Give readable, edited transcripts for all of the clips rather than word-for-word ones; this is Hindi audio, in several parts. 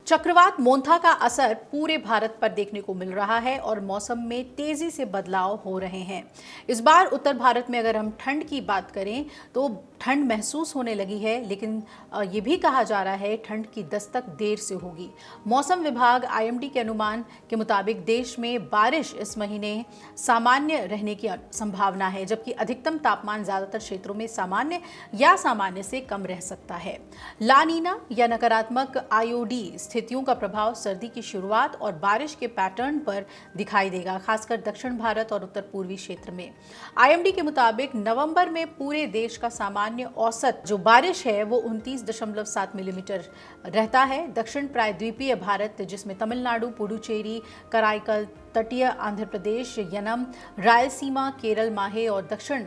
चक्रवात मोंथा का असर पूरे भारत पर देखने को मिल रहा है और मौसम में तेजी से बदलाव हो रहे हैं। इस बार उत्तर भारत में अगर हम ठंड की बात करें तो ठंड महसूस होने लगी है, लेकिन ये भी कहा जा रहा है ठंड की दस्तक देर से होगी। मौसम विभाग आईएमडी के अनुमान के मुताबिक देश में बारिश इस महीने सामान्य रहने की संभावना है, जबकि अधिकतम तापमान ज्यादातर क्षेत्रों में सामान्य या सामान्य से कम रह सकता है। ला नीना या नकारात्मक आईओडी स्थितियों का प्रभाव सर्दी की शुरुआत और बारिश के पैटर्न पर दिखाई देगा, खासकर दक्षिण भारत और उत्तर पूर्वी क्षेत्र में। आईएमडी के मुताबिक नवंबर में पूरे देश का सामान्य औसत जो बारिश है वो 29.7 मिलीमीटर रहता है। दक्षिण प्रायद्वीपीय भारत, जिसमें तमिलनाडु, पुडुचेरी, कराईकल, तटीय आंध्र प्रदेश, यनम, रायलसीमा, केरल, माहे और दक्षिण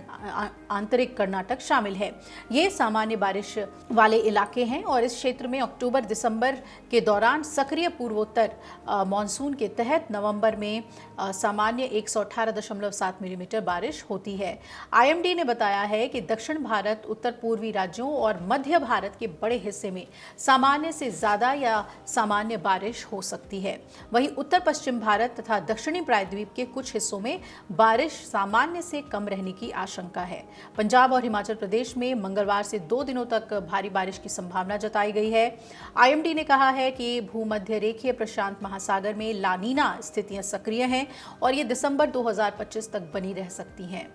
आंतरिक कर्नाटक शामिल है, ये सामान्य बारिश वाले इलाके हैं और इस क्षेत्र में अक्टूबर दिसंबर के दौरान सक्रिय पूर्वोत्तर मानसून के तहत नवंबर में सामान्य 118.7 मिलीमीटर बारिश होती है। आईएमडी ने बताया है कि दक्षिण भारत, उत्तर पूर्वी राज्यों और मध्य भारत के बड़े हिस्से में सामान्य से ज्यादा या सामान्य बारिश हो सकती है। वहीं उत्तर पश्चिम भारत तथा दक्षिणी प्रायद्वीप के कुछ हिस्सों में बारिश सामान्य से कम रहने की आशंका है। पंजाब और हिमाचल प्रदेश में मंगलवार से 2 दिनों तक भारी बारिश की संभावना जताई गई है। आईएमडी ने कहा है कि भूमध्य रेखीय प्रशांत महासागर में ला नीना स्थितियां सक्रिय हैं और ये दिसंबर 2025 तक बनी रह सकती हैं।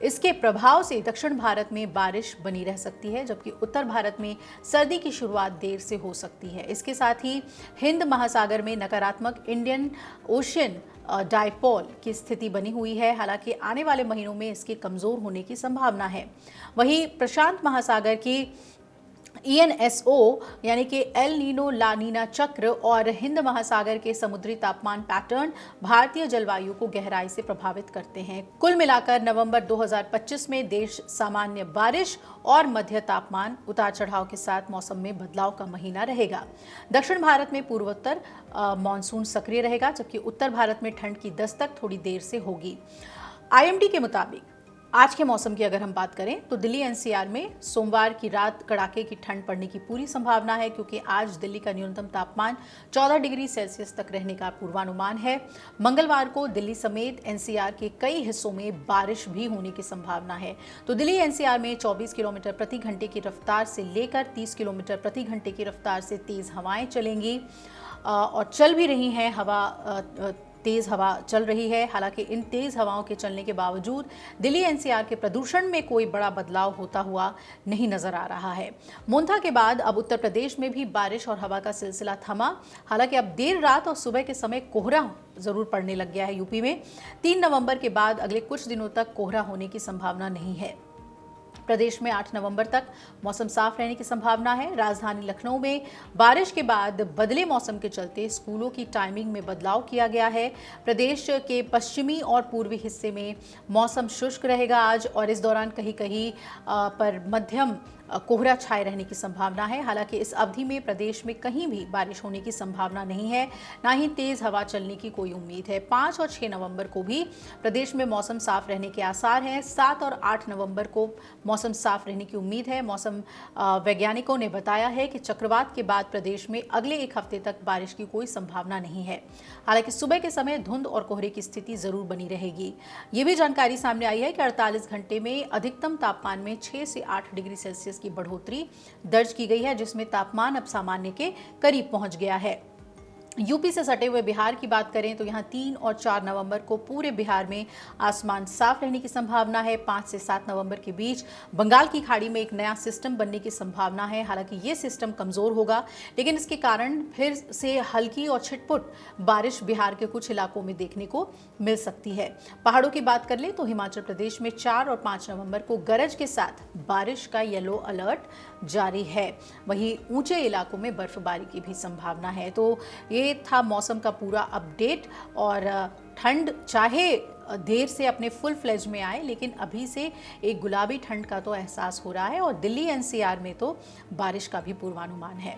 इसके प्रभाव से दक्षिण भारत में बारिश बनी रह सकती है, जबकि उत्तर भारत में सर्दी की शुरुआत देर से हो सकती है। इसके साथ ही हिंद महासागर में नकारात्मक इंडियन ओशियन डाइपोल की स्थिति बनी हुई है, हालांकि आने वाले महीनों में इसके कमजोर होने की संभावना है। वहीं प्रशांत महासागर की ईएनएसओ यानी कि एल नीनो ला नीना चक्र और हिंद महासागर के समुद्री तापमान पैटर्न भारतीय जलवायु को गहराई से प्रभावित करते हैं। कुल मिलाकर नवंबर 2025 में देश सामान्य बारिश और मध्य तापमान उतार चढ़ाव के साथ मौसम में बदलाव का महीना रहेगा। दक्षिण भारत में पूर्वोत्तर मानसून सक्रिय रहेगा, जबकि उत्तर भारत में ठंड की दस्तक थोड़ी देर से होगी। आईएमडी के मुताबिक आज के मौसम की अगर हम बात करें तो दिल्ली एनसीआर में सोमवार की रात कड़ाके की ठंड पड़ने की पूरी संभावना है, क्योंकि आज दिल्ली का न्यूनतम तापमान 14 डिग्री सेल्सियस तक रहने का पूर्वानुमान है। मंगलवार को दिल्ली समेत एनसीआर के कई हिस्सों में बारिश भी होने की संभावना है। तो दिल्ली एनसीआर में 24 किलोमीटर प्रति घंटे की रफ्तार से लेकर 30 किलोमीटर प्रति घंटे की रफ्तार से तेज हवाएं चलेंगी और चल भी रही हैं। तेज हवा चल रही है। हालांकि इन तेज हवाओं के चलने के बावजूद दिल्ली एनसीआर के प्रदूषण में कोई बड़ा बदलाव होता हुआ नहीं नजर आ रहा है। मोंथा के बाद अब उत्तर प्रदेश में भी बारिश और हवा का सिलसिला थमा। हालांकि अब देर रात और सुबह के समय कोहरा जरूर पड़ने लग गया है। यूपी में 3 नवंबर के बाद अगले कुछ दिनों तक कोहरा होने की संभावना नहीं है। प्रदेश में 8 नवंबर तक मौसम साफ रहने की संभावना है। राजधानी लखनऊ में बारिश के बाद बदले मौसम के चलते स्कूलों की टाइमिंग में बदलाव किया गया है। प्रदेश के पश्चिमी और पूर्वी हिस्से में मौसम शुष्क रहेगा आज, और इस दौरान कहीं कहीं पर मध्यम कोहरा छाए रहने की संभावना है। हालांकि इस अवधि में प्रदेश में कहीं भी बारिश होने की संभावना नहीं है, ना ही तेज हवा चलने की कोई उम्मीद है। 5 और 6 नवंबर को भी प्रदेश में मौसम साफ रहने के आसार हैं। 7 और 8 नवंबर को मौसम साफ रहने की उम्मीद है। मौसम वैज्ञानिकों ने बताया है कि चक्रवात के बाद प्रदेश में अगले 1 हफ्ते तक बारिश की कोई संभावना नहीं है। हालांकि सुबह के समय धुंध और कोहरे की स्थिति जरूर बनी रहेगी। ये भी जानकारी सामने आई है कि 48 घंटे में अधिकतम तापमान में 6 से 8 डिग्री सेल्सियस की बढ़ोतरी दर्ज की गई है, जिसमें तापमान अब सामान्य के करीब पहुंच गया है। यूपी से सटे हुए बिहार की बात करें तो यहां 3 और 4 नवंबर को पूरे बिहार में आसमान साफ रहने की संभावना है। 5 से 7 नवंबर के बीच बंगाल की खाड़ी में एक नया सिस्टम बनने की संभावना है। हालांकि ये सिस्टम कमजोर होगा, लेकिन इसके कारण फिर से हल्की और छिटपुट बारिश बिहार के कुछ इलाकों में देखने को मिल सकती है। पहाड़ों की बात कर ले तो हिमाचल प्रदेश में 4 और 5 नवंबर को गरज के साथ बारिश का येलो अलर्ट जारी है। वहीं ऊंचे इलाकों में बर्फबारी की भी संभावना है। तो ये था मौसम का पूरा अपडेट। और ठंड चाहे देर से अपने फुल फ्लेज में आए, लेकिन अभी से एक गुलाबी ठंड का तो एहसास हो रहा है और दिल्ली एनसीआर में तो बारिश का भी पूर्वानुमान है।